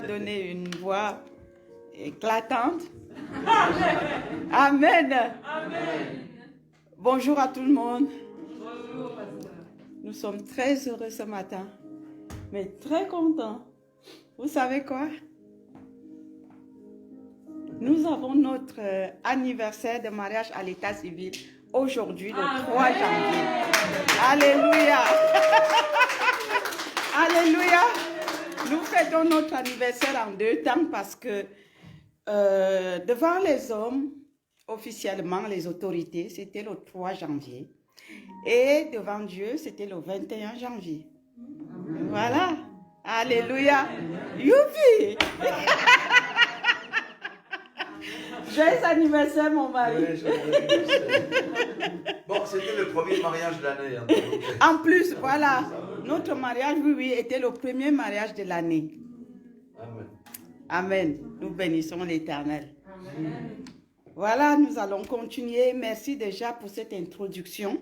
donné une voix éclatante. Amen. Amen. Bonjour à tout le monde. Bonjour, pasteur. Nous sommes très heureux ce matin, mais très contents. Vous savez quoi? Nous avons notre anniversaire de mariage à l'état civil aujourd'hui, le 3 janvier. Alléluia. Alléluia. Nous fêtons notre anniversaire en 2 temps parce que devant les hommes, officiellement les autorités, c'était le 3 janvier. Et devant Dieu, c'était le 21 janvier. Voilà. Alléluia. Youpi. Joyeux anniversaire, mon mari. Oui, bon, c'était le premier mariage de l'année. Hein. En plus, voilà. Notre mariage, oui, était le premier mariage de l'année. Amen. Amen. Nous bénissons l'Éternel. Voilà, nous allons continuer. Merci déjà pour cette introduction.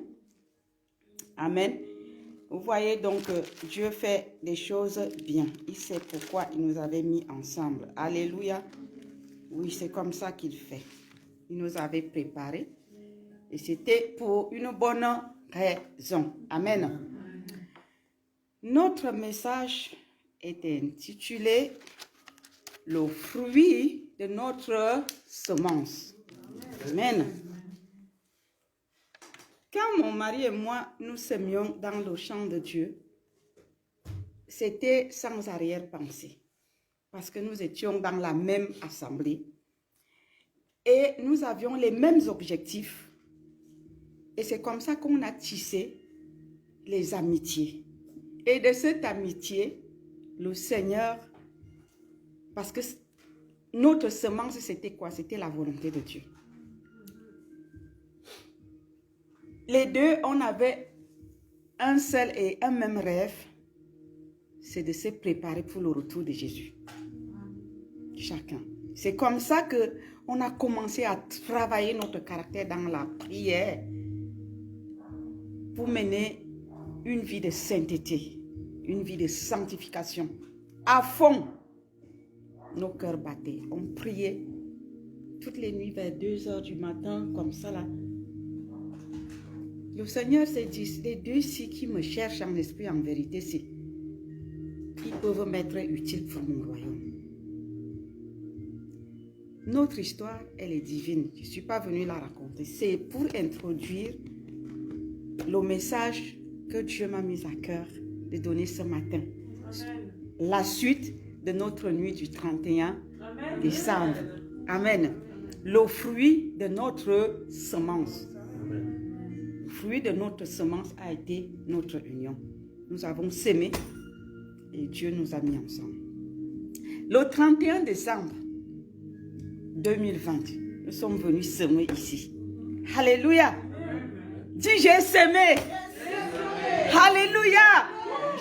Amen. Vous voyez donc, Dieu fait des choses bien. Il sait pourquoi il nous avait mis ensemble. Alléluia. Oui, c'est comme ça qu'il fait. Il nous avait préparés. Et c'était pour une bonne raison. Amen. Notre message est intitulé « Le fruit de notre semence ». Amen. Quand mon mari et moi, nous sémions dans le champ de Dieu, c'était sans arrière-pensée. Parce que nous étions dans la même assemblée. Et nous avions les mêmes objectifs. Et c'est comme ça qu'on a tissé les amitiés. Et de cette amitié, le Seigneur, parce que notre semence, c'était quoi? C'était la volonté de Dieu. Les deux, on avait un seul et un même rêve, c'est de se préparer pour le retour de Jésus. Chacun. C'est comme ça qu'on a commencé à travailler notre caractère dans la prière pour mener une vie de sainteté, une vie de sanctification. À fond, nos cœurs battaient. On priait toutes les nuits vers 2 heures du matin, comme ça là. Le Seigneur s'est dit, les deux-ci qui me cherchent en esprit, en vérité, ils peuvent m'être utiles pour mon royaume. Notre histoire, elle est divine. Je ne suis pas venue la raconter. C'est pour introduire le message que Dieu m'a mis à cœur de donner ce matin. Amen. La suite de notre nuit du 31 décembre. Amen. Le fruit de notre semence. Amen. Le fruit de notre semence a été notre union. Nous avons sémé et Dieu nous a mis ensemble. Le 31 décembre 2020, nous sommes venus semer ici. Alléluia. Dis, j'ai sémé. Alléluia.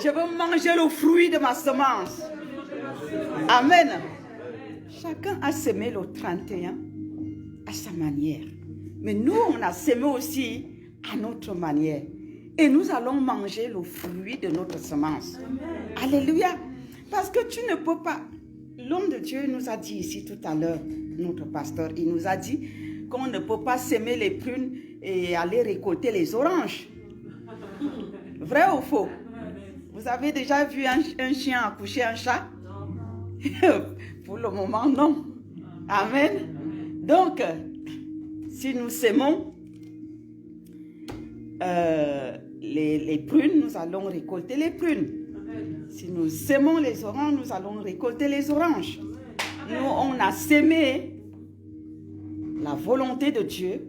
Je veux manger le fruit de ma semence. Amen. Chacun a semé le 31 à sa manière. Mais nous, on a semé aussi à notre manière. Et nous allons manger le fruit de notre semence. Alléluia. Parce que tu ne peux pas. L'homme de Dieu nous a dit ici tout à l'heure, notre pasteur, il nous a dit qu'on ne peut pas semer les prunes et aller récolter les oranges. Vrai ou faux? Vous avez déjà vu un chien accoucher un chat? Pour le moment, non. Amen. Donc, si nous semons les prunes, nous allons récolter les prunes. Si nous semons les oranges, nous allons récolter les oranges. Nous, on a sémé la volonté de Dieu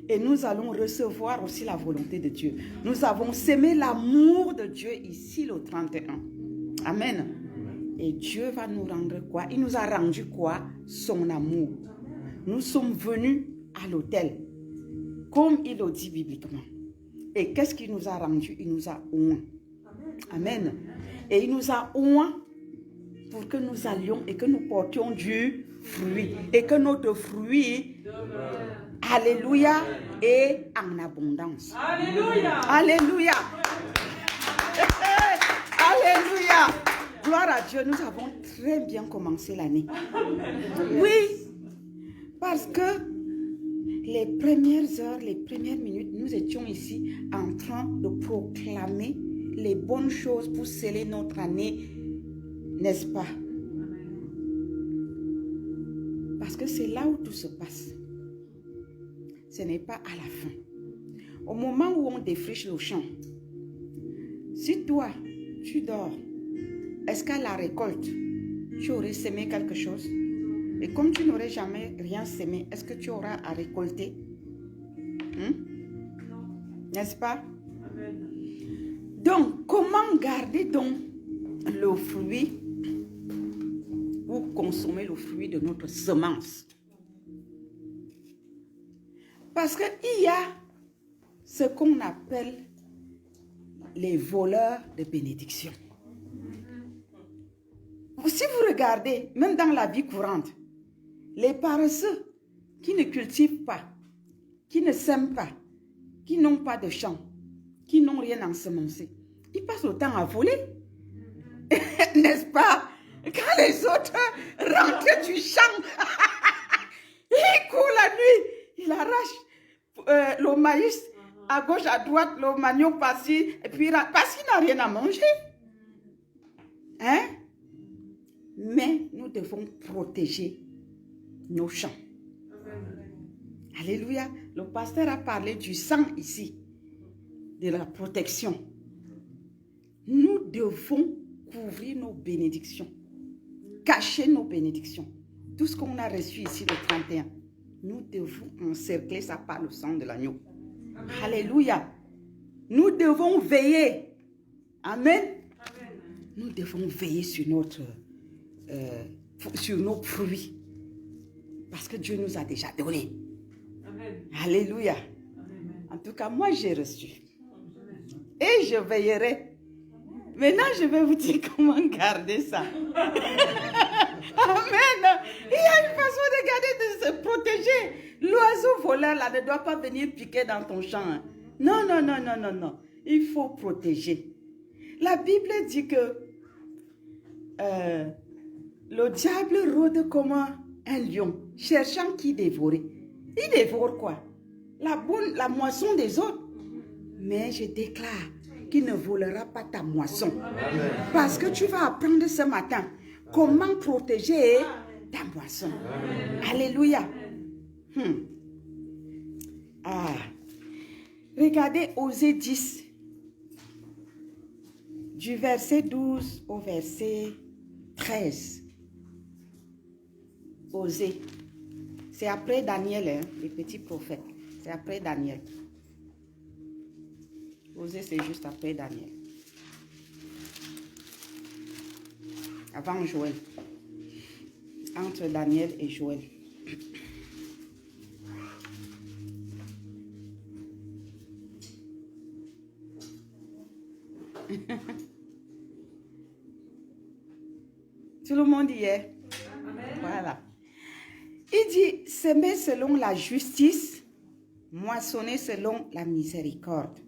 et nous allons recevoir aussi la volonté de Dieu. Nous avons sémé l'amour de Dieu ici le 31. Amen. Et Dieu va nous rendre quoi? Il nous a rendu quoi? Son amour. Nous sommes venus à l'autel, comme il le dit bibliquement. Et qu'est-ce qu'il nous a rendu? Il nous a oint. Amen. Et il nous a oint pour que nous allions et que nous portions du fruit. Et que notre fruit, alléluia, est en abondance. Alléluia. Alléluia. Alléluia. gloire à Dieu, nous avons très bien commencé l'année. Oui, parce que les premières heures, les premières minutes, nous étions ici en train de proclamer les bonnes choses pour sceller notre année, n'est-ce pas? Parce que c'est là où tout se passe. Ce n'est pas à la fin. Au moment où on défriche le champ, si toi, tu dors, est-ce qu'à la récolte, tu aurais semé quelque chose? Et comme tu n'aurais jamais rien semé, est-ce que tu auras à récolter? N'est-ce pas? Amen. Donc, comment garder donc le fruit ou consommer le fruit de notre semence? Parce qu'il y a ce qu'on appelle les voleurs de bénédiction. Si vous regardez, même dans la vie courante, les paresseux qui ne cultivent pas, qui ne sèment pas, qui n'ont pas de champ, qui n'ont rien ensemencé, ils passent le temps à voler. N'est-ce pas? Quand les autres rentrent du champ, ils courent la nuit, ils arrachent le maïs à gauche, à droite, le manioc par-ci, et puis parce qu'il n'a rien à manger. Hein? Mais nous devons protéger nos champs. Alléluia. Le pasteur a parlé du sang ici, de la protection. Nous devons couvrir nos bénédictions, cacher nos bénédictions. Tout ce qu'on a reçu ici le 31, nous devons encercler ça par le sang de l'agneau. Alléluia. Nous devons veiller. Amen. Amen. Nous devons veiller sur nos fruits. Parce que Dieu nous a déjà donné. Amen. Alléluia. Amen. En tout cas, moi j'ai reçu. Et je veillerai. Maintenant, je vais vous dire comment garder ça. Amen. Il y a une façon de garder, de se protéger. L'oiseau voleur là ne doit pas venir piquer dans ton champ. Non, non, non, non, non, non. Il faut protéger. La Bible dit que le diable rôde comme un lion, cherchant qui dévorer. Il dévore quoi? La moisson des autres. Mais je déclare qu'il ne volera pas ta moisson. Amen. Parce que tu vas apprendre ce matin comment protéger ta moisson. Amen. Alléluia. Regardez Osée 10, du verset 12 au verset 13. Osée. C'est après Daniel, hein, les petits prophètes. C'est après Daniel. Osée, c'est juste après Daniel. Avant Joël. Entre Daniel et Joël. Tout le monde y est. Amen. Voilà. Il dit, semez selon la justice, moissonnez selon la miséricorde.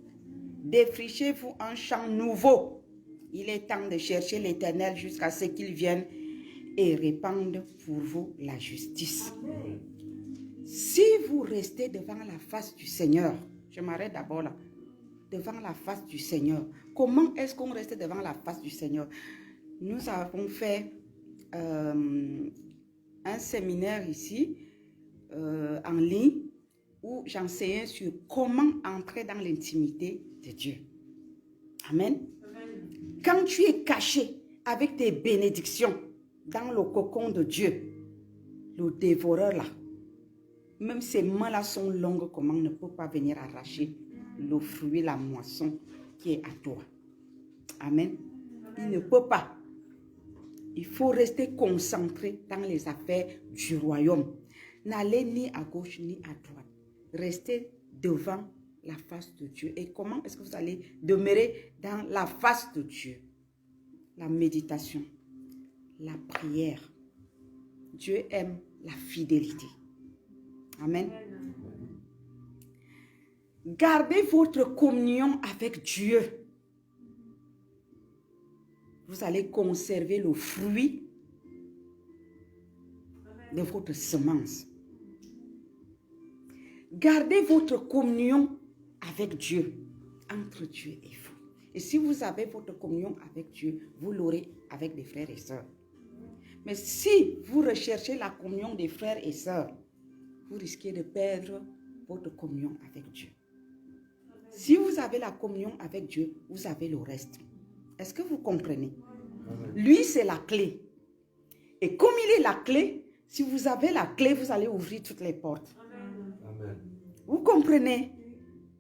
Défrichez-vous un champ nouveau. Il est temps de chercher l'Éternel jusqu'à ce qu'il vienne et répande pour vous la justice. Amen. Si vous restez devant la face du Seigneur, je m'arrête d'abord là, devant la face du Seigneur. Comment est-ce qu'on reste devant la face du Seigneur? Nous avons fait un séminaire ici, en ligne, où j'enseignais sur comment entrer dans l'intimité de Dieu. Amen. Amen. Quand tu es caché avec tes bénédictions dans le cocon de Dieu, le dévoreur là, même ses mains là sont longues, comment ne peut pas venir arracher le fruit, la moisson qui est à toi. Amen. Il ne peut pas. Il faut rester concentré dans les affaires du royaume. N'allez ni à gauche ni à droite. Restez devant la face de Dieu. Et comment est-ce que vous allez demeurer dans la face de Dieu? La méditation, la prière. Dieu aime la fidélité. Amen. Gardez votre communion avec Dieu. vous allez conserver le fruit de votre semence. Gardez votre communion avec Dieu, entre Dieu et vous. Et si vous avez votre communion avec Dieu, vous l'aurez avec des frères et sœurs. Mais si vous recherchez la communion des frères et sœurs, vous risquez de perdre votre communion avec Dieu. Si vous avez la communion avec Dieu, vous avez le reste. Est-ce que vous comprenez? Lui, c'est la clé. Et comme il est la clé, si vous avez la clé, vous allez ouvrir toutes les portes. Amen. Vous comprenez?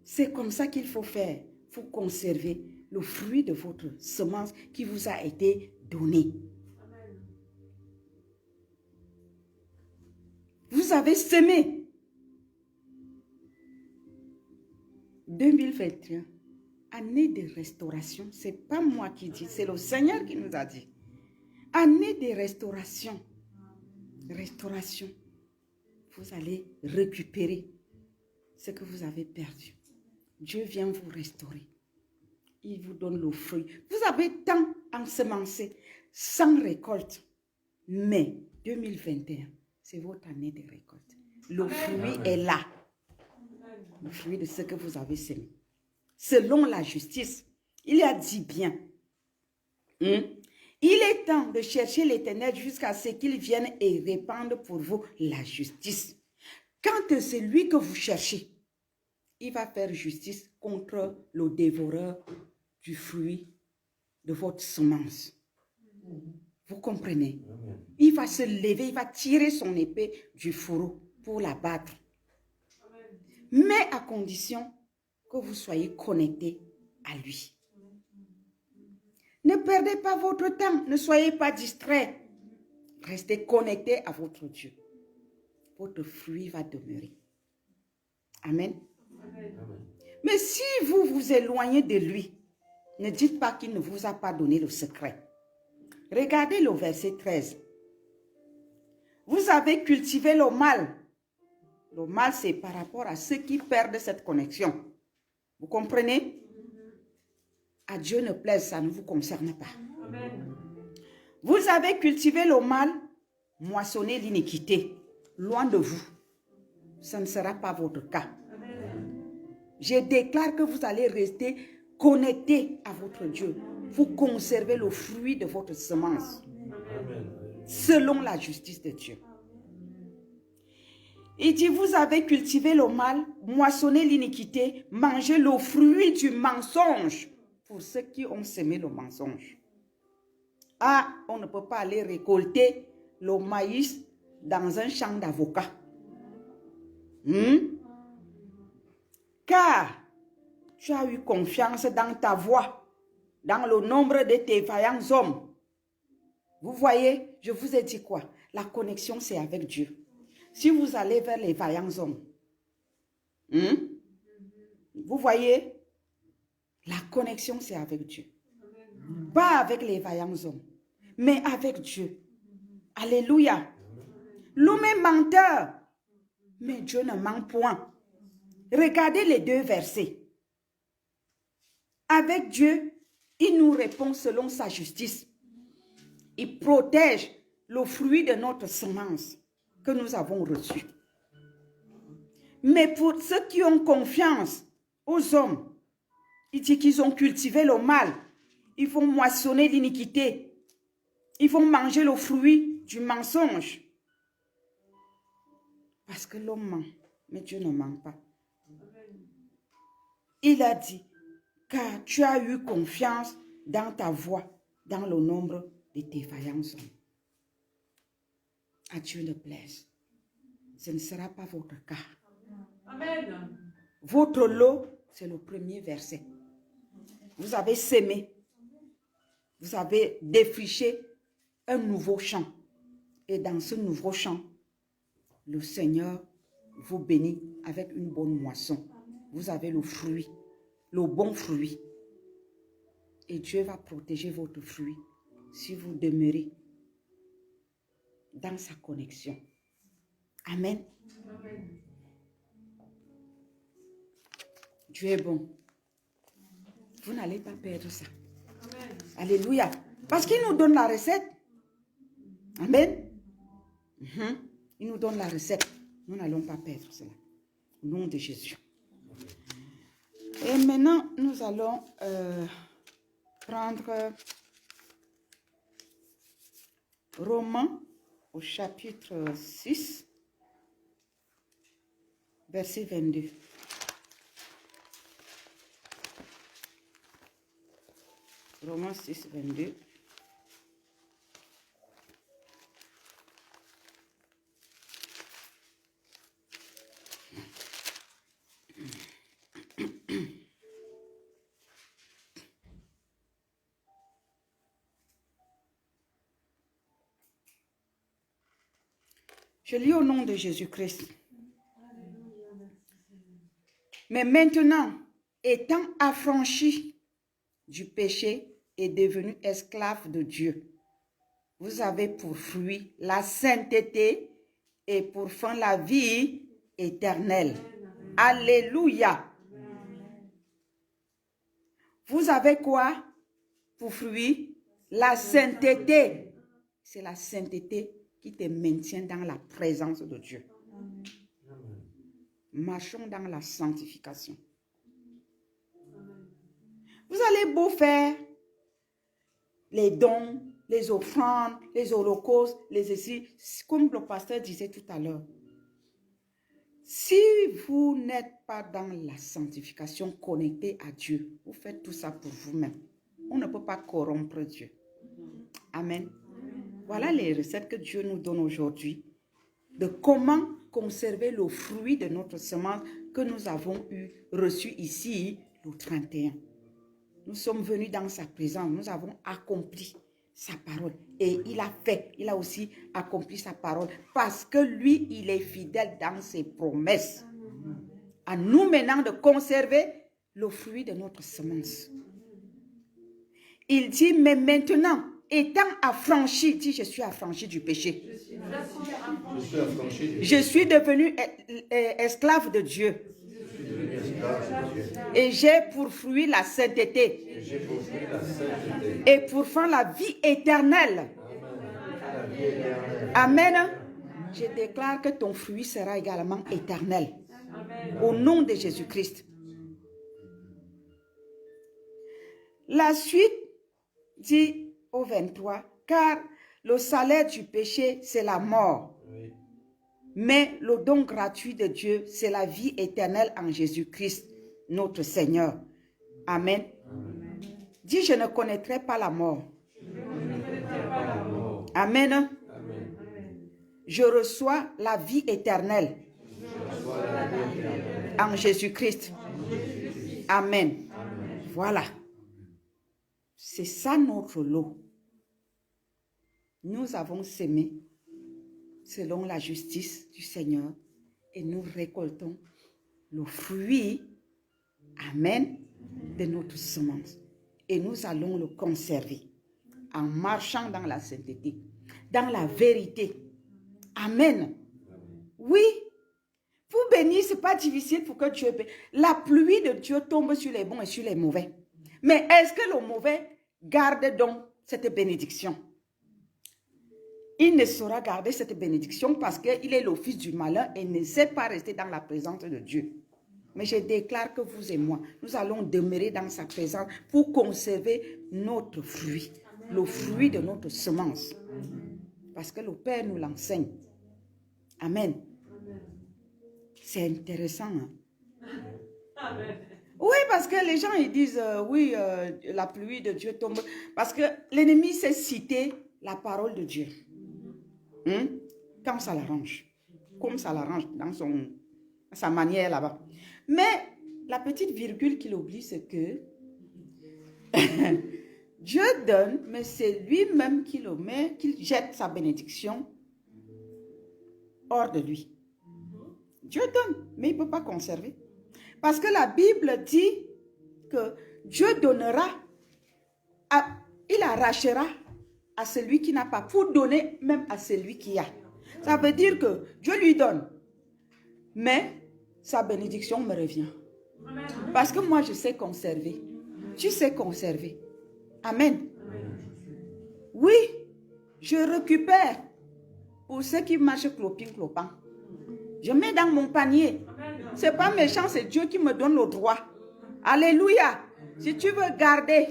C'est comme ça qu'il faut faire. Il faut conserver le fruit de votre semence qui vous a été donné. Vous avez semé. 2021, année de restauration. Ce n'est pas moi qui dis, c'est le Seigneur qui nous a dit. Année de restauration. Restauration. Vous allez récupérer ce que vous avez perdu. Dieu vient vous restaurer. Il vous donne le fruit. Vous avez tant ensemencé sans récolte. Mais 2021, c'est votre année de récolte. Le fruit est là. Le fruit de ce que vous avez semé. Selon la justice, il a dit bien. Il est temps de chercher l'Éternel jusqu'à ce qu'il vienne et répandre pour vous la justice. Quand c'est lui que vous cherchez, il va faire justice contre le dévoreur du fruit de votre semence. Vous comprenez? Il va se lever, il va tirer son épée du fourreau pour la battre. Mais à condition que vous soyez connectés à lui. Ne perdez pas votre temps, ne soyez pas distraits. Restez connectés à votre Dieu. Votre fruit va demeurer. Amen. Amen. Mais si vous vous éloignez de lui, ne dites pas qu'il ne vous a pas donné le secret. Regardez le verset 13. Vous avez cultivé le mal. Le mal, c'est par rapport à ceux qui perdent cette connexion. Vous comprenez? À Dieu ne plaise, ça ne vous concerne pas. Amen. Vous avez cultivé le mal, moissonné l'iniquité. Loin de vous. Ce ne sera pas votre cas. Amen. Je déclare que vous allez rester connecté à votre Dieu. Vous conservez le fruit de votre semence. Amen. Selon la justice de Dieu. Il dit, vous avez cultivé le mal, moissonné l'iniquité, mangé le fruit du mensonge. Pour ceux qui ont semé le mensonge. Ah, on ne peut pas aller récolter le maïs dans un champ d'avocats. Car tu as eu confiance dans ta voix, dans le nombre de tes vaillants hommes. Vous voyez, je vous ai dit quoi? La connexion, c'est avec Dieu. Si vous allez vers les vaillants hommes, vous voyez, la connexion, c'est avec Dieu. Pas avec les vaillants hommes, mais avec Dieu. Alléluia. L'homme est menteur, mais Dieu ne ment point. Regardez les deux versets. Avec Dieu, il nous répond selon sa justice. Il protège le fruit de notre semence que nous avons reçu. Mais pour ceux qui ont confiance aux hommes, il dit qu'ils ont cultivé le mal. Ils vont moissonner l'iniquité. Ils vont manger le fruit du mensonge. Parce que l'homme ment, mais Dieu ne ment pas. Il a dit, car tu as eu confiance dans ta voix, dans le nombre de tes vaillants hommes. À Dieu ne plaise. Ce ne sera pas votre cas. Amen. Votre lot, c'est le premier verset. Vous avez sémé. Vous avez défriché un nouveau champ. Et dans ce nouveau champ, le Seigneur vous bénit avec une bonne moisson. Vous avez le fruit, le bon fruit. Et Dieu va protéger votre fruit si vous demeurez dans sa connexion. Amen. Amen. Dieu est bon. Vous n'allez pas perdre ça. Amen. Alléluia. Parce qu'il nous donne la recette. Amen. Il nous donne la recette. Nous n'allons pas perdre cela. Au nom de Jésus. Et maintenant, nous allons prendre Romains au chapitre 6, verset 22. Romains 6, 22. Je lis au nom de Jésus-Christ. Mais maintenant, étant affranchi du péché et devenu esclave de Dieu, vous avez pour fruit la sainteté et pour fin la vie éternelle. Alléluia. Vous avez quoi pour fruit? La sainteté. C'est la sainteté qui te maintient dans la présence de Dieu. Marchons dans la sanctification. Vous allez beau faire les dons, les offrandes, les holocaustes, les essais, comme le pasteur disait tout à l'heure. Si vous n'êtes pas dans la sanctification connectée à Dieu, vous faites tout ça pour vous-même. On ne peut pas corrompre Dieu. Amen. Voilà les recettes que Dieu nous donne aujourd'hui de comment conserver le fruit de notre semence que nous avons reçu ici le 31. Nous sommes venus dans sa présence, nous avons accompli sa parole et il a aussi accompli sa parole parce que lui, il est fidèle dans ses promesses. À nous maintenant de conserver le fruit de notre semence. Il dit, mais maintenant, étant affranchi, dit je suis affranchi du péché. Je suis devenu esclave de Dieu. Et j'ai pour fruit la sainteté. Et pour fin la vie éternelle. Amen. Je déclare que ton fruit sera également éternel. Au nom de Jésus-Christ. La suite dit au 23, car le salaire du péché, c'est la mort. Oui. Mais le don gratuit de Dieu, c'est la vie éternelle en Jésus-Christ, notre Seigneur. Amen. Amen. Dis, je ne connaîtrai pas la mort. Amen. Amen. Je reçois la vie éternelle en Jésus-Christ. Amen. Amen. Voilà. C'est ça notre lot. Nous avons sémé selon la justice du Seigneur et nous récoltons le fruit, amen, de notre semence. Et nous allons le conserver en marchant dans la sainteté, dans la vérité. Amen. Oui, pour bénir, ce n'est pas difficile pour que Dieu bénisse. La pluie de Dieu tombe sur les bons et sur les mauvais. Mais est-ce que le mauvais garde donc cette bénédiction? Il ne saura garder cette bénédiction parce qu'il est le fils du malin et ne sait pas rester dans la présence de Dieu. Mais je déclare que vous et moi, nous allons demeurer dans sa présence pour conserver notre fruit, le fruit de notre semence. Parce que le Père nous l'enseigne. Amen. C'est intéressant. Hein? Amen. Oui, parce que les gens ils disent, oui, la pluie de Dieu tombe. Parce que l'ennemi sait citer la parole de Dieu. Quand ça l'arrange. Comme ça l'arrange dans sa manière là-bas. Mais la petite virgule qu'il oublie, c'est que Dieu donne, mais c'est lui-même qui le met, qui jette sa bénédiction hors de lui. Dieu donne, mais il ne peut pas conserver. Parce que la Bible dit que Dieu donnera, il arrachera à celui qui n'a pas, pour donner même à celui qui a. Ça veut dire que Dieu lui donne, mais sa bénédiction me revient. Parce que moi, je sais conserver. Tu sais conserver. Amen. Je récupère pour ceux qui marchent clopin-clopin. Je mets dans mon panier. Ce n'est pas méchant, c'est Dieu qui me donne le droit. Alléluia. Si tu veux garder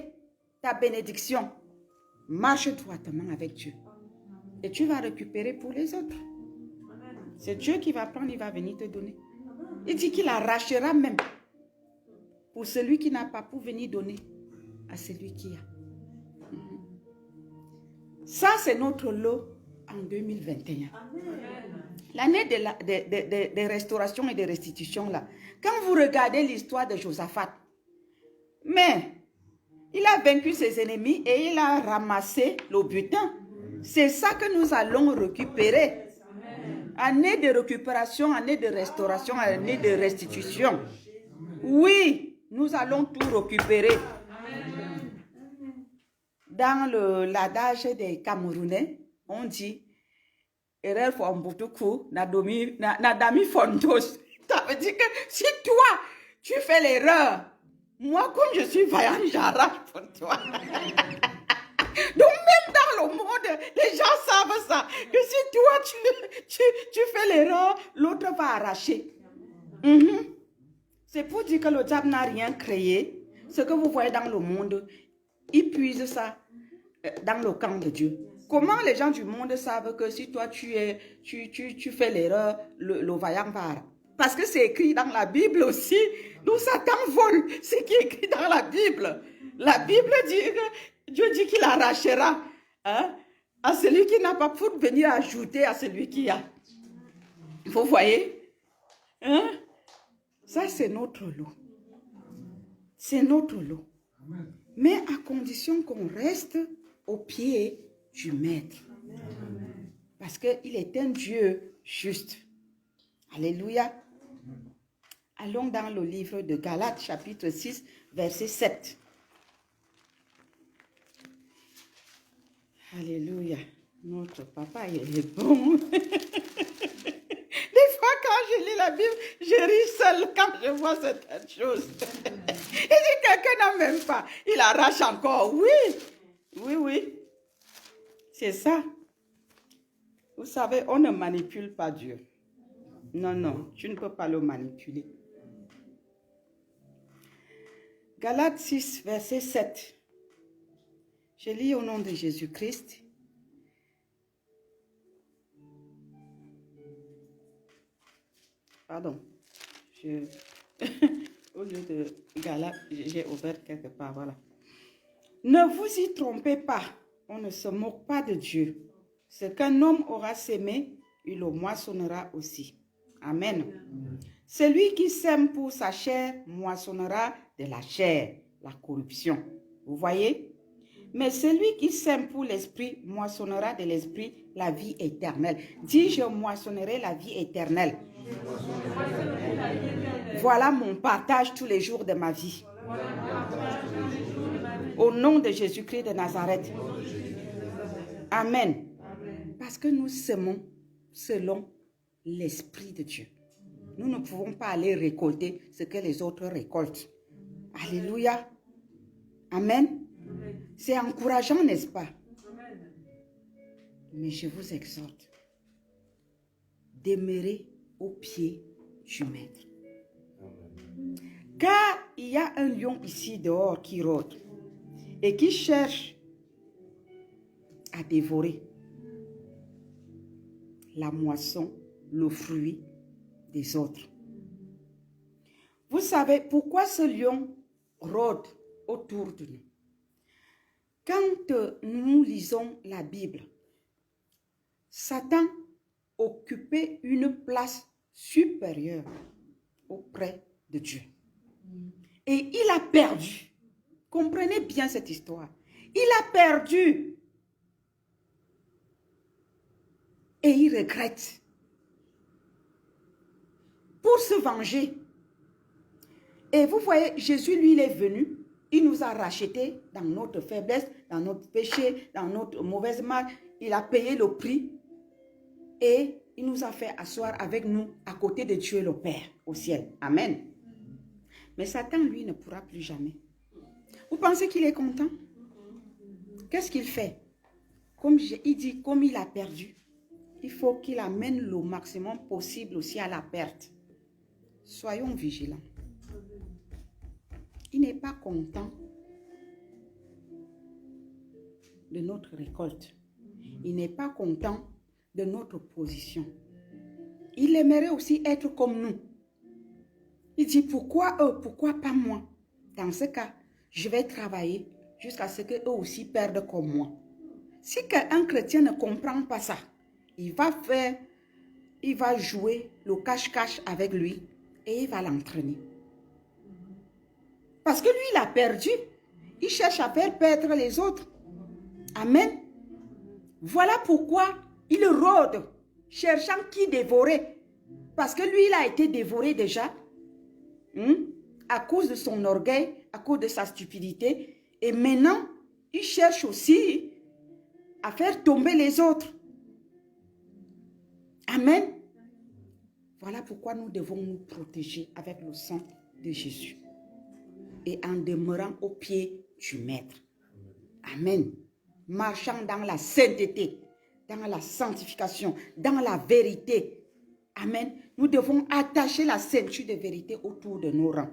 ta bénédiction, marche droitement avec Dieu. Et tu vas récupérer pour les autres. C'est Dieu qui va prendre, il va venir te donner. Il dit qu'il arrachera même pour celui qui n'a pas pour venir donner à celui qui a. Ça, c'est notre lot en 2021. L'année des restaurations et des restitutions, là. Quand vous regardez l'histoire de Josaphat, mais il a vaincu ses ennemis et il a ramassé le butin. C'est ça que nous allons récupérer. Année de récupération, année de restauration, année de restitution. Oui, nous allons tout récupérer. Dans l'adage des Camerounais, on dit erreur fombutuku nadami fondos. Ça veut dire que si toi, tu fais l'erreur, moi, comme je suis vaillant, j'arrache pour toi. Donc, même dans le monde, les gens savent ça. Que si toi, tu fais l'erreur, l'autre va arracher. C'est pour dire que le diable n'a rien créé. Ce que vous voyez dans le monde, il puise ça dans le camp de Dieu. Comment les gens du monde savent que si toi, tu fais l'erreur, le vaillant va arracher? Parce que c'est écrit dans la Bible aussi. Nous, Satan vole ce qui est écrit dans la Bible. La Bible dit que Dieu dit qu'il arrachera à celui qui n'a pas pour venir ajouter à celui qui a. Vous voyez? Ça, c'est notre lot. C'est notre lot. Mais à condition qu'on reste au pied du Maître. Parce qu'il est un Dieu juste. Alléluia. Allons dans le livre de Galates, chapitre 6, verset 7. Alléluia. Notre papa, il est bon. Des fois, quand je lis la Bible, je ris seul quand je vois certaines choses. Et si quelqu'un n'en même pas, il arrache encore. Oui, oui, oui. C'est ça. Vous savez, on ne manipule pas Dieu. Non, non, tu ne peux pas le manipuler. Galates 6, verset 7. Je lis au nom de Jésus-Christ. Pardon. Au lieu de Galates, j'ai ouvert quelque part, voilà. Ne vous y trompez pas. On ne se moque pas de Dieu. Ce qu'un homme aura sémé, il le moissonnera aussi. Amen. Celui qui sème pour sa chair moissonnera de la chair, la corruption. Vous voyez? Mais celui qui sème pour l'esprit moissonnera de l'esprit la vie éternelle. Dis, je moissonnerai la vie éternelle. Voilà mon partage tous les jours de ma vie. Au nom de Jésus-Christ de Nazareth. Amen. Parce que nous semons selon l'Esprit de Dieu. Nous ne pouvons pas aller récolter ce que les autres récoltent. Alléluia. Amen. C'est encourageant, n'est-ce pas? Mais je vous exhorte, demeurez au pied du Maître. Car il y a un lion ici dehors qui rôde et qui cherche à dévorer la moisson, le fruit des autres. Vous savez pourquoi ce lion rôde autour de nous? Quand nous lisons la Bible, Satan occupait une place supérieure auprès de Dieu. Et il a perdu. Comprenez bien cette histoire. Il a perdu. Et il regrette. Pour se venger. Et vous voyez, Jésus, lui, il est venu. Il nous a rachetés dans notre faiblesse, dans notre péché, dans notre mauvaise marque. Il a payé le prix. Et il nous a fait asseoir avec nous à côté de Dieu le Père au ciel. Amen. Mais Satan, lui, ne pourra plus jamais. Vous pensez qu'il est content? Qu'est-ce qu'il fait? il dit, comme il a perdu, il faut qu'il amène le maximum possible aussi à la perte. Soyons vigilants. Il n'est pas content de notre récolte. Il n'est pas content de notre position. Il aimerait aussi être comme nous. Il dit, pourquoi eux, pourquoi pas moi? Dans ce cas, je vais travailler jusqu'à ce qu'eux aussi perdent comme moi. Si un chrétien ne comprend pas ça, il va jouer le cache-cache avec lui et il va l'entraîner. Parce que lui, il a perdu. Il cherche à faire perdre les autres. Amen. Voilà pourquoi il rôde, cherchant qui dévorer. Parce que lui, il a été dévoré déjà. À cause de son orgueil, à cause de sa stupidité. Et maintenant, il cherche aussi à faire tomber les autres. Amen. Voilà pourquoi nous devons nous protéger avec le sang de Jésus. Et en demeurant au pied du Maître. Amen. Marchant dans la sainteté, dans la sanctification, dans la vérité. Amen. Nous devons attacher la ceinture de vérité autour de nos rangs.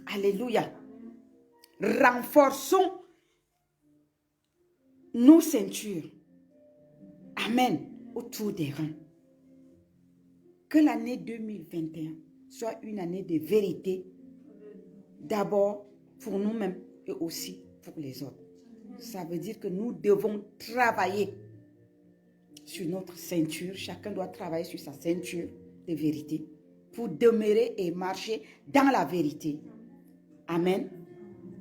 Alléluia. Renforçons nos ceintures. Amen. Autour des rangs. Que l'année 2021 soit une année de vérité. D'abord pour nous-mêmes et aussi pour les autres. Ça veut dire que nous devons travailler sur notre ceinture. Chacun doit travailler sur sa ceinture de vérité pour demeurer et marcher dans la vérité. Amen.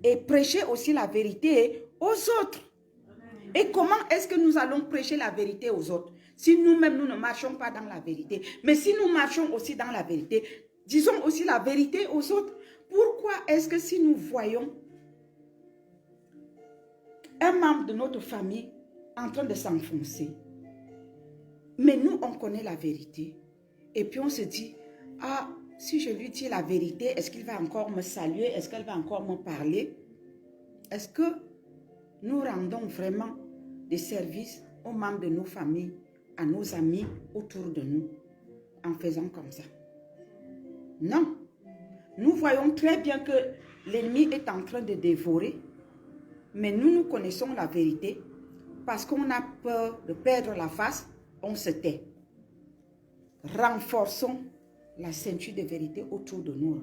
Et prêcher aussi la vérité aux autres. Et comment est-ce que nous allons prêcher la vérité aux autres? Si nous-mêmes, nous ne marchons pas dans la vérité. Mais si nous marchons aussi dans la vérité, disons aussi la vérité aux autres. Pourquoi est-ce que si nous voyons un membre de notre famille en train de s'enfoncer, mais nous, on connaît la vérité, et puis on se dit, ah, si je lui dis la vérité, est-ce qu'il va encore me saluer? Est-ce qu'elle va encore me parler? Est-ce que nous rendons vraiment des services aux membres de nos familles, à nos amis autour de nous, en faisant comme ça? Non. Nous voyons très bien que l'ennemi est en train de dévorer, mais nous connaissons la vérité. Parce qu'on a peur de perdre la face, on se tait. Renforçons la ceinture de vérité autour de nous.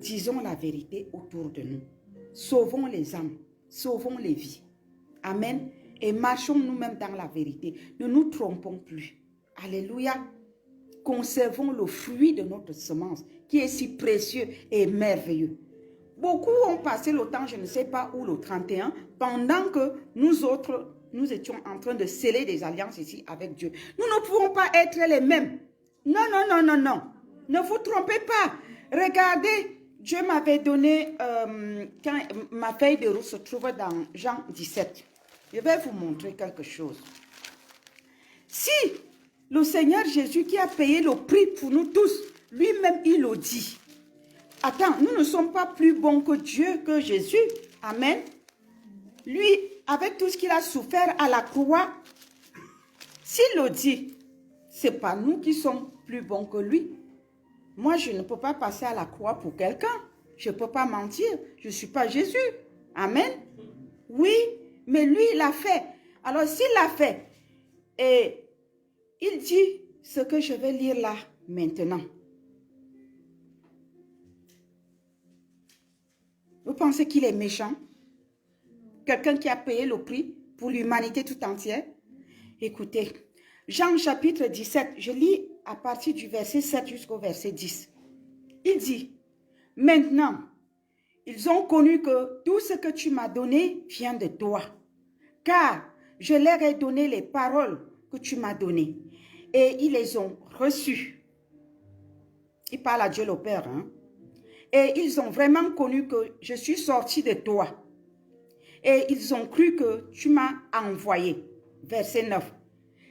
Disons la vérité autour de nous. Sauvons les âmes, sauvons les vies. Amen. Et marchons nous-mêmes dans la vérité. Ne nous trompons plus. Alléluia. Conservons le fruit de notre semence qui est si précieux et merveilleux. Beaucoup ont passé le temps, je ne sais pas où, le 31, pendant que nous autres, nous étions en train de sceller des alliances ici avec Dieu. Nous ne pouvons pas être les mêmes. Non, non, non, non, non. Ne vous trompez pas. Regardez, Dieu m'avait donné, quand ma feuille de route se trouve dans Jean 17. Je vais vous montrer quelque chose. Si le Seigneur Jésus qui a payé le prix pour nous tous, lui-même il le dit. Attends, nous ne sommes pas plus bons que Dieu, que Jésus. Amen. Lui, avec tout ce qu'il a souffert à la croix, s'il le dit, ce n'est pas nous qui sommes plus bons que lui. Moi, je ne peux pas passer à la croix pour quelqu'un. Je ne peux pas mentir. Je ne suis pas Jésus. Amen. Oui, mais lui, il l'a fait. Alors, s'il l'a fait, et il dit ce que je vais lire là maintenant. Vous pensez qu'il est méchant? Quelqu'un qui a payé le prix pour l'humanité tout entière? Écoutez, Jean chapitre 17, je lis à partir du verset 7 jusqu'au verset 10. Il dit, maintenant, ils ont connu que tout ce que tu m'as donné vient de toi, car je leur ai donné les paroles que tu m'as données, et ils les ont reçues. Il parle à Dieu le Père, hein? Et ils ont vraiment connu que je suis sorti de toi. Et ils ont cru que tu m'as envoyé. Verset 9.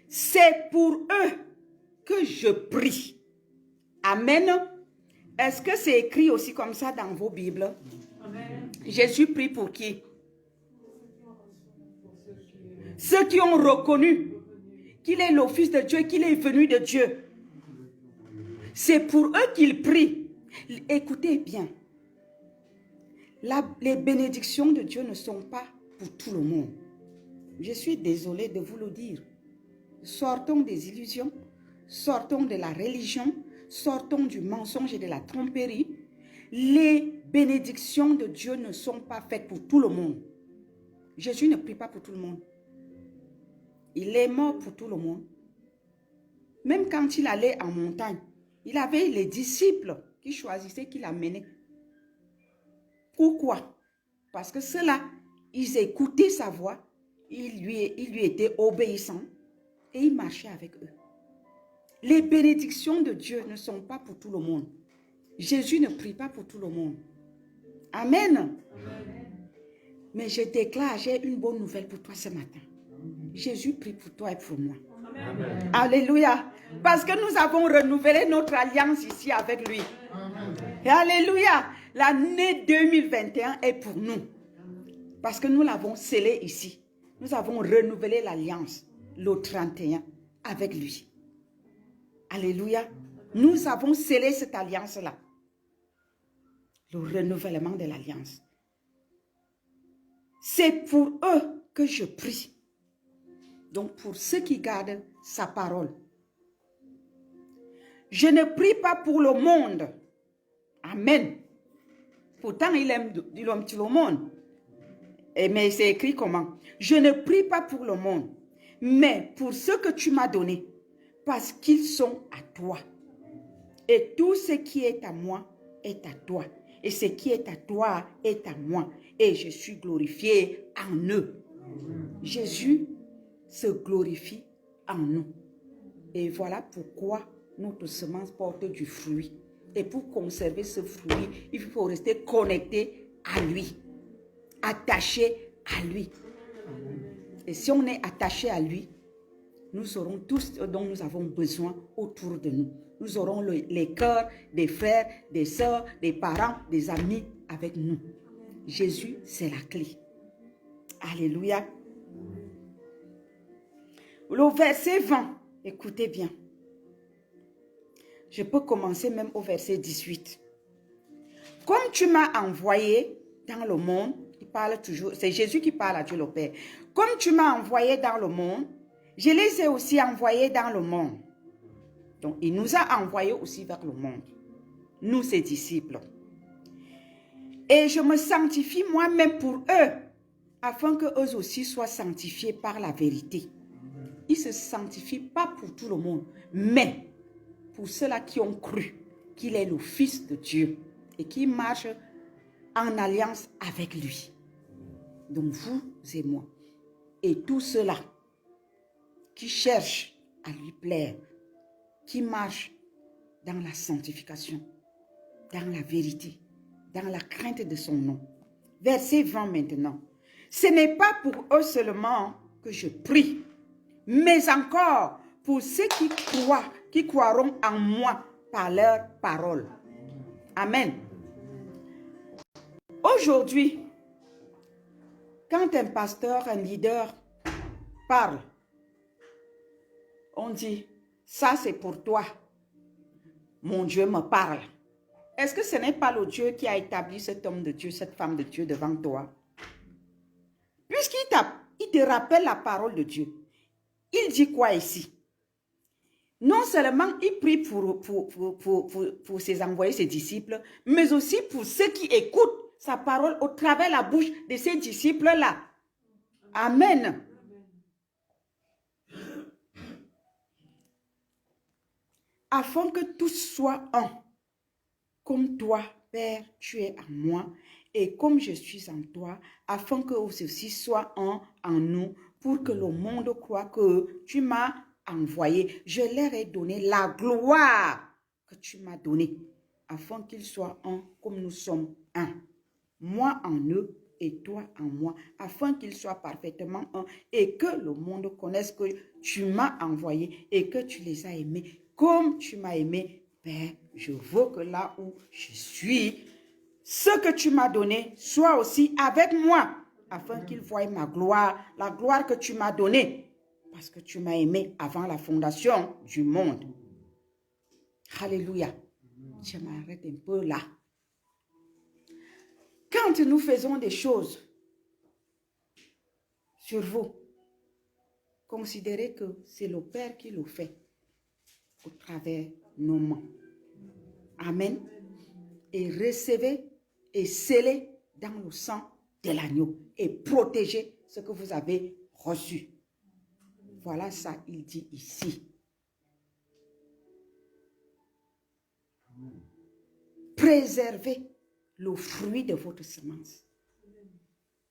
C'est pour eux que je prie. Amen. Est-ce que c'est écrit aussi comme ça dans vos Bibles? Amen. Jésus prie pour qui? Ceux qui ont reconnu qu'il est le Fils de Dieu, qu'il est venu de Dieu. C'est pour eux qu'il prie. Écoutez bien. Les bénédictions de Dieu ne sont pas pour tout le monde. Je suis désolée de vous le dire. Sortons des illusions, sortons de la religion, sortons du mensonge et de la tromperie. Les bénédictions de Dieu ne sont pas faites pour tout le monde. Jésus ne prie pas pour tout le monde. Il est mort pour tout le monde. Même quand il allait en montagne, il avait les disciples qui choisissaient, qui l'amenaient. Pourquoi? Parce que ceux-là, ils écoutaient sa voix, ils lui étaient obéissants et ils marchaient avec eux. Les bénédictions de Dieu ne sont pas pour tout le monde. Jésus ne prie pas pour tout le monde. Amen. Amen. Mais je déclare, j'ai une bonne nouvelle pour toi ce matin. Jésus prie pour toi et pour moi. Amen. Alléluia. Parce que nous avons renouvelé notre alliance ici avec lui. Amen. Et alléluia. L'année 2021 est pour nous. Parce que nous l'avons scellé ici. Nous avons renouvelé l'alliance le 31 avec lui. Alléluia. Nous avons scellé cette alliance-là. Le renouvellement de l'alliance. C'est pour eux que je prie. Donc pour ceux qui gardent sa parole. Je ne prie pas pour le monde. Amen. Pourtant il aime tout le monde. Mais c'est écrit comment? Je ne prie pas pour le monde, mais pour ceux que tu m'as donnés, parce qu'ils sont à toi. Et tout ce qui est à moi est à toi. Et ce qui est à toi est à moi. Et je suis glorifié en eux. Jésus se glorifie en nous. Et voilà pourquoi notre semence porte du fruit. Et pour conserver ce fruit, il faut rester connecté à lui. Attaché à lui. Et si on est attaché à lui, nous aurons tout ce dont nous avons besoin autour de nous. Nous aurons les cœurs des frères, des sœurs, des parents, des amis avec nous. Jésus, c'est la clé. Alléluia. Le verset 20, écoutez bien. Je peux commencer même au verset 18. Comme tu m'as envoyé dans le monde, il parle toujours, c'est Jésus qui parle à Dieu le Père. Comme tu m'as envoyé dans le monde, je les ai aussi envoyés dans le monde. Donc, il nous a envoyés aussi vers le monde. Nous, ses disciples. Et je me sanctifie moi-même pour eux, afin qu'eux aussi soient sanctifiés par la vérité. Ils ne se sanctifient pas pour tout le monde, mais pour ceux-là qui ont cru qu'il est le Fils de Dieu et qui marchent en alliance avec lui. Donc vous et moi. Et tous ceux-là qui cherchent à lui plaire, qui marchent dans la sanctification, dans la vérité, dans la crainte de son nom. Verset 20 maintenant. Ce n'est pas pour eux seulement que je prie, mais encore pour ceux qui croient, qui croiront en moi par leur parole. Amen. Aujourd'hui, quand un pasteur, un leader parle, on dit, ça c'est pour toi. Mon Dieu me parle. Est-ce que ce n'est pas le Dieu qui a établi cet homme de Dieu, cette femme de Dieu devant toi? Puisqu'il te rappelle la parole de Dieu, il dit quoi ici? Non seulement il prie pour ses envoyés, ses disciples, mais aussi pour ceux qui écoutent sa parole au travers de la bouche de ses disciples-là. Amen. Afin que tous soient un, comme toi, Père, tu es en moi, et comme je suis en toi, afin que aussi soient un en nous, pour que le monde croie que tu m'as envoyé. Je leur ai donné la gloire que tu m'as donnée, afin qu'ils soient un comme nous sommes un. Moi en eux et toi en moi, afin qu'ils soient parfaitement un et que le monde connaisse que tu m'as envoyé et que tu les as aimés comme tu m'as aimé. Père, je veux que là où je suis, ce que tu m'as donné soit aussi avec moi, afin qu'ils voient ma gloire, la gloire que tu m'as donnée, parce que tu m'as aimé avant la fondation du monde. Alléluia. Je m'arrête un peu là. Quand nous faisons des choses sur vous, considérez que c'est le Père qui le fait au travers nos mains. Amen. Et recevez et scellez dans le sang de l'agneau et protégez ce que vous avez reçu. Voilà ça, il dit ici. Préservez le fruit de votre semence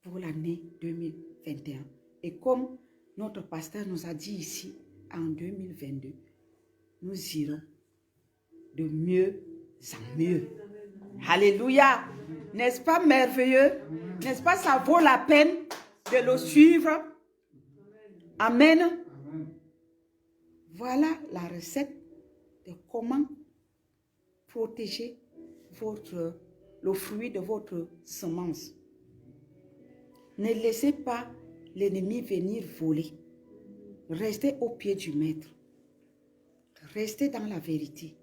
pour l'année 2021. Et comme notre pasteur nous a dit ici, en 2022, nous irons de mieux en mieux. Alléluia. N'est-ce pas merveilleux? N'est-ce pas, ça vaut la peine de le suivre? Amen. Voilà la recette de comment protéger le fruit de votre semence. Ne laissez pas l'ennemi venir voler. Restez au pied du maître. Restez dans la vérité.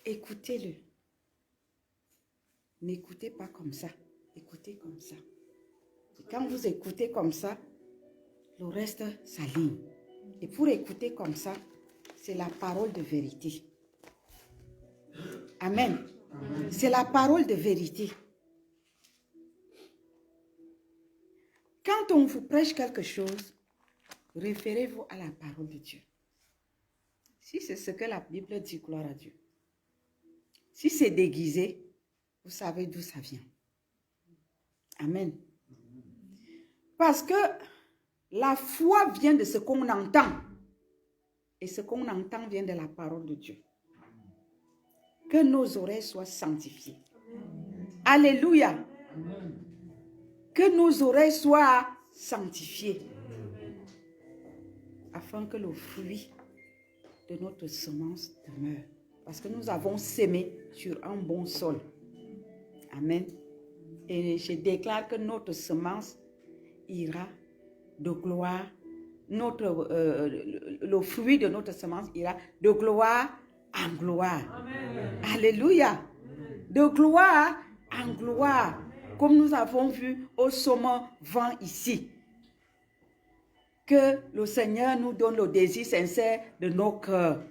Écoutez-le. N'écoutez pas comme ça. Écoutez comme ça. Et quand vous écoutez comme ça, le reste s'aligne. Et pour écouter comme ça, c'est la parole de vérité. Amen. C'est la parole de vérité. Quand on vous prêche quelque chose, référez-vous à la parole de Dieu. Si c'est ce que la Bible dit, gloire à Dieu. Si c'est déguisé, vous savez d'où ça vient. Amen. Parce que la foi vient de ce qu'on entend. Et ce qu'on entend vient de la parole de Dieu. Que nos oreilles soient sanctifiées. Alléluia. Que nos oreilles soient sanctifiées. Afin que le fruit de notre semence demeure. Parce que nous avons sémé sur un bon sol. Amen. Et je déclare que notre semence ira de gloire. Le fruit de notre semence ira de gloire en gloire. Amen. Alléluia. Amen. De gloire en gloire. Comme nous avons vu au psaume 20 ici. Que le Seigneur nous donne le désir sincère de nos cœurs.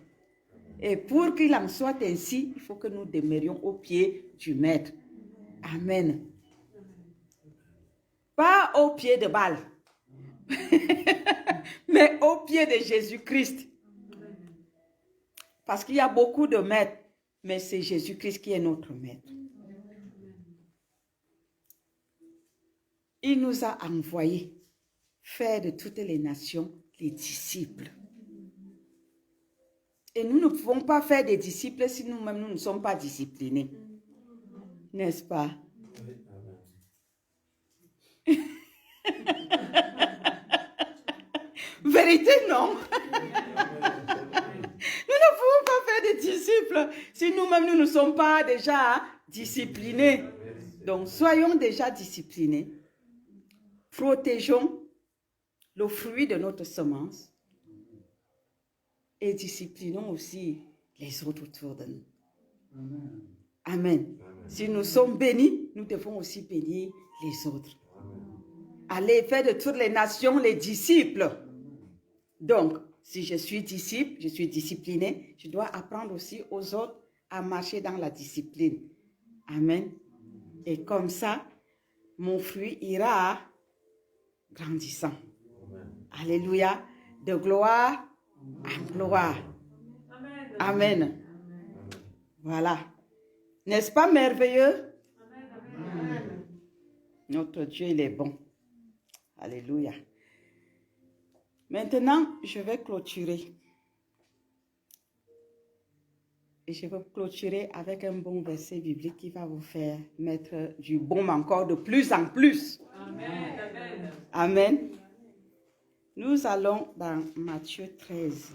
Et pour qu'il en soit ainsi, il faut que nous demeurions au pied du Maître. Amen. Pas au pied de Baal, mais au pied de Jésus-Christ. Parce qu'il y a beaucoup de maîtres, mais c'est Jésus-Christ qui est notre maître. Il nous a envoyés faire de toutes les nations les disciples. Et nous ne pouvons pas faire des disciples si nous-mêmes nous ne sommes pas disciplinés. N'est-ce pas? Vérité, non. Nous ne pouvons pas faire des disciples si nous-mêmes nous ne sommes pas déjà disciplinés. Donc, soyons déjà disciplinés. Protégeons le fruit de notre semence et disciplinons aussi les autres autour de nous. Amen. Amen. Si nous sommes bénis, nous devons aussi bénir les autres. Allez faire de toutes les nations les disciples. Donc, si je suis disciple, je suis discipliné, je dois apprendre aussi aux autres à marcher dans la discipline. Amen. Et comme ça, mon fruit ira grandissant. Alléluia. De gloire en gloire. Amen. Amen. Voilà. N'est-ce pas merveilleux? Amen. Notre Dieu, il est bon. Alléluia. Maintenant, je vais clôturer. Et je vais clôturer avec un bon verset biblique qui va vous faire mettre du baume encore de plus en plus. Amen. Amen. Amen. Nous allons dans Matthieu 13.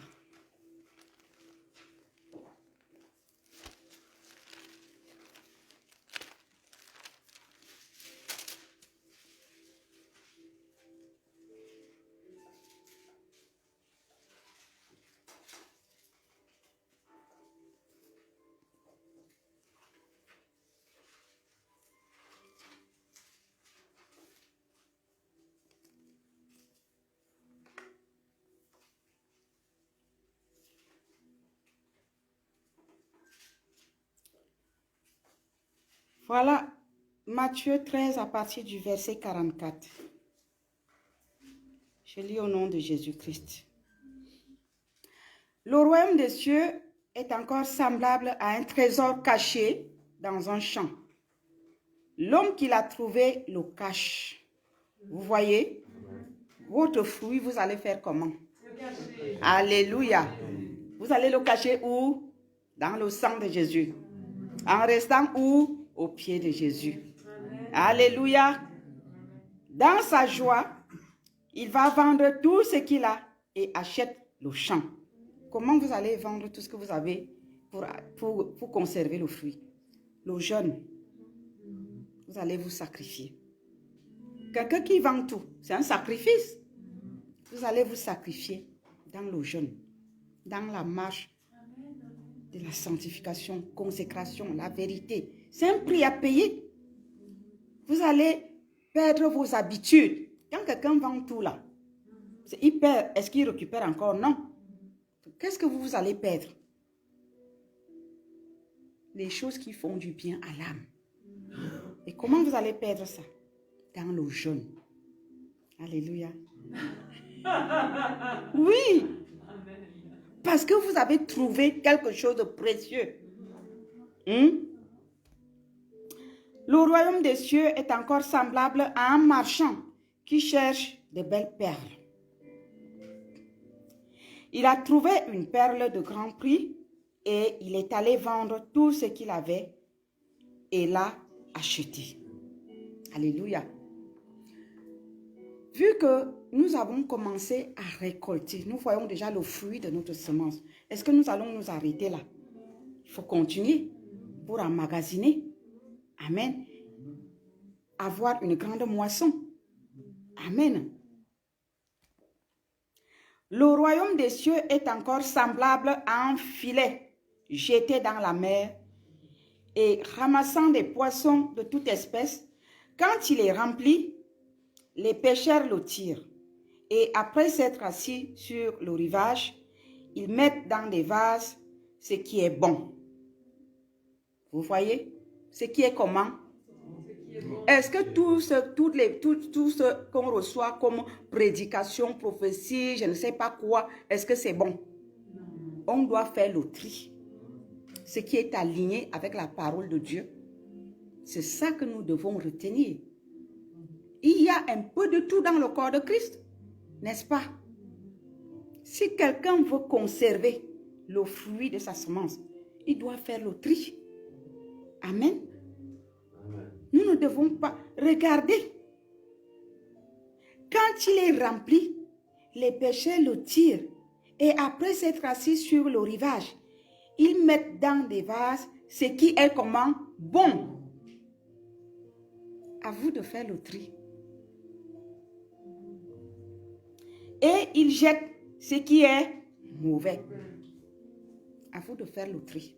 Voilà, Matthieu 13 à partir du verset 44. Je lis au nom de Jésus-Christ. Le royaume des cieux est encore semblable à un trésor caché dans un champ. L'homme qui l'a trouvé le cache. Vous voyez, votre fruit, vous allez faire comment? Alléluia. Vous allez le cacher où? Dans le sang de Jésus. En restant où? Au pied de Jésus. Alléluia. Dans sa joie, il va vendre tout ce qu'il a et achète le champ. Comment vous allez vendre tout ce que vous avez pour conserver le fruit? Le jeûne. Vous allez vous sacrifier. Quelqu'un qui vend tout, c'est un sacrifice. Vous allez vous sacrifier dans le jeûne, dans la marche de la sanctification, consécration, la vérité. C'est un prix à payer. Vous allez perdre vos habitudes. Quand quelqu'un vend tout là, il perd. Est-ce qu'il récupère encore? Non. Qu'est-ce que vous allez perdre? Les choses qui font du bien à l'âme. Et comment vous allez perdre ça? Dans le jeûne. Alléluia. Oui. Parce que vous avez trouvé quelque chose de précieux. Le royaume des cieux est encore semblable à un marchand qui cherche de belles perles. Il a trouvé une perle de grand prix et il est allé vendre tout ce qu'il avait et l'a acheté. Alléluia. Vu que nous avons commencé à récolter, nous voyons déjà le fruit de notre semence. Est-ce que nous allons nous arrêter là? Il faut continuer pour emmagasiner. Amen. Avoir une grande moisson. Amen. Le royaume des cieux est encore semblable à un filet jeté dans la mer et ramassant des poissons de toute espèce. Quand il est rempli, les pêcheurs le tirent et après s'être assis sur le rivage, ils mettent dans des vases ce qui est bon. Vous voyez? Ce qui est comment? Est-ce que tout ce qu'on reçoit comme prédication, prophétie, je ne sais pas quoi, est-ce que c'est bon? On doit faire le tri. Ce qui est aligné avec la parole de Dieu. C'est ça que nous devons retenir. Il y a un peu de tout dans le corps de Christ, n'est-ce pas? Si quelqu'un veut conserver le fruit de sa semence, il doit faire le tri. Amen. Nous ne devons pas regarder. Quand il est rempli, les pêcheurs le tirent et après s'être assis sur le rivage, ils mettent dans des vases ce qui est comment? Bon. À vous de faire le tri. Et ils jettent ce qui est mauvais. À vous de faire le tri.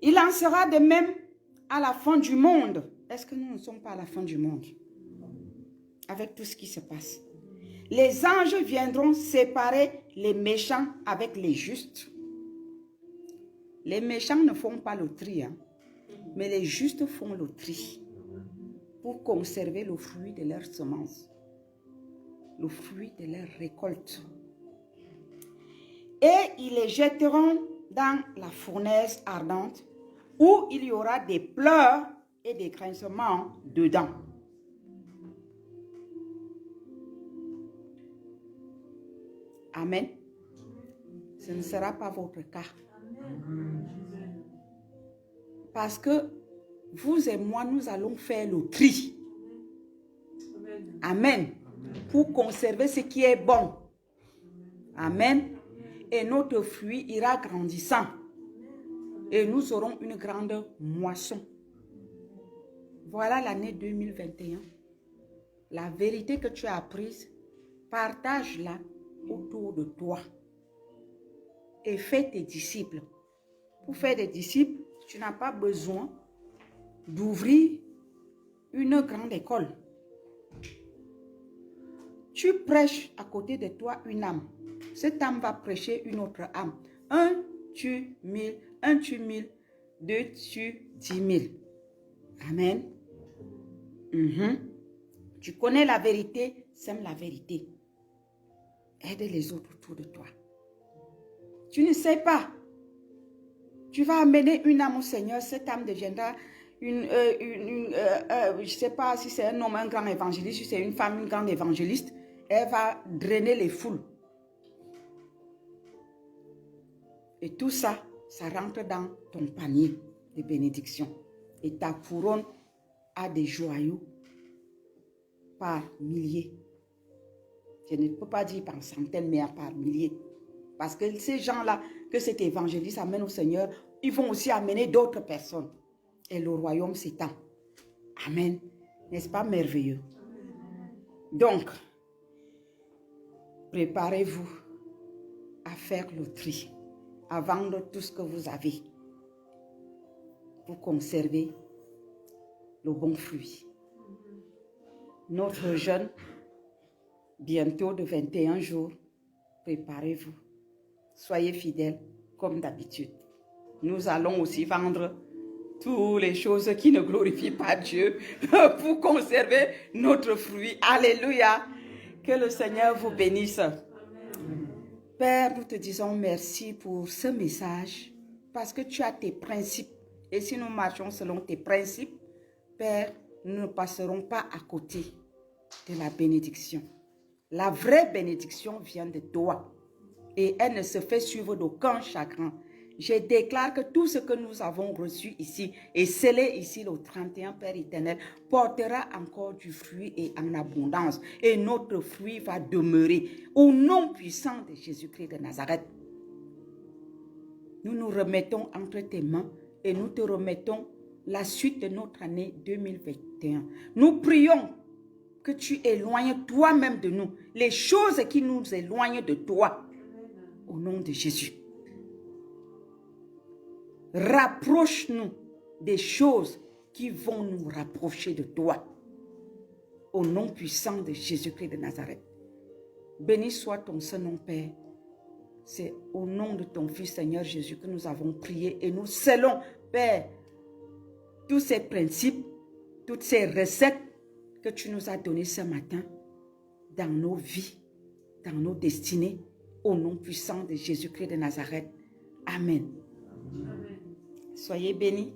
Il en sera de même à la fin du monde. Est-ce que nous ne sommes pas à la fin du monde? Avec tout ce qui se passe. Les anges viendront séparer les méchants avec les justes. Les méchants ne font pas le tri, hein, mais les justes font le tri pour conserver le fruit de leur semence, le fruit de leur récolte. Et ils les jetteront dans la fournaise ardente où il y aura des pleurs et des grincements dedans. Amen. Ce ne sera pas votre cas. Parce que vous et moi, nous allons faire le tri. Amen. Pour conserver ce qui est bon. Amen. Et notre fruit ira grandissant. Et nous aurons une grande moisson. Voilà l'année 2021. La vérité que tu as apprise, partage-la autour de toi. Et fais tes disciples. Pour faire des disciples, tu n'as pas besoin d'ouvrir une grande école. Tu prêches à côté de toi une âme. Cette âme va prêcher une autre âme. Un tue mille, 2 sur 10 000. Amen. Tu connais la vérité, sème la vérité. Aide les autres autour de toi. Tu ne sais pas. Tu vas amener une âme au Seigneur. Cette âme deviendra je ne sais pas si c'est un homme, un grand évangéliste, si c'est une femme, une grande évangéliste. Elle va drainer les foules. Et tout ça, ça rentre dans ton panier de bénédiction. Et ta couronne a des joyaux par milliers. Je ne peux pas dire par centaines, mais par milliers. Parce que ces gens-là, que cet évangéliste amène au Seigneur, ils vont aussi amener d'autres personnes. Et le royaume s'étend. Amen. N'est-ce pas merveilleux? Donc, préparez-vous à faire le tri, à vendre tout ce que vous avez pour conserver le bon fruit. Notre jeûne, bientôt de 21 jours, préparez-vous. Soyez fidèles comme d'habitude. Nous allons aussi vendre toutes les choses qui ne glorifient pas Dieu pour conserver notre fruit. Alléluia. Que le Seigneur vous bénisse. Père, nous te disons merci pour ce message parce que tu as tes principes. Et si nous marchons selon tes principes, Père, nous ne passerons pas à côté de la bénédiction. La vraie bénédiction vient de toi et elle ne se fait suivre d'aucun chagrin. Je déclare que tout ce que nous avons reçu ici et scellé ici le 31, Père éternel, portera encore du fruit et en abondance. Et notre fruit va demeurer au nom puissant de Jésus-Christ de Nazareth. Nous nous remettons entre tes mains et nous te remettons la suite de notre année 2021. Nous prions que tu éloignes toi-même de nous les choses qui nous éloignent de toi. Au nom de Jésus. Rapproche-nous des choses qui vont nous rapprocher de toi. Au nom puissant de Jésus-Christ de Nazareth. Béni soit ton Saint-Nom, Père. C'est au nom de ton Fils Seigneur Jésus que nous avons prié et nous scellons, Père, tous ces principes, toutes ces recettes que tu nous as données ce matin dans nos vies, dans nos destinées, au nom puissant de Jésus-Christ de Nazareth. Amen. Soyez bénis.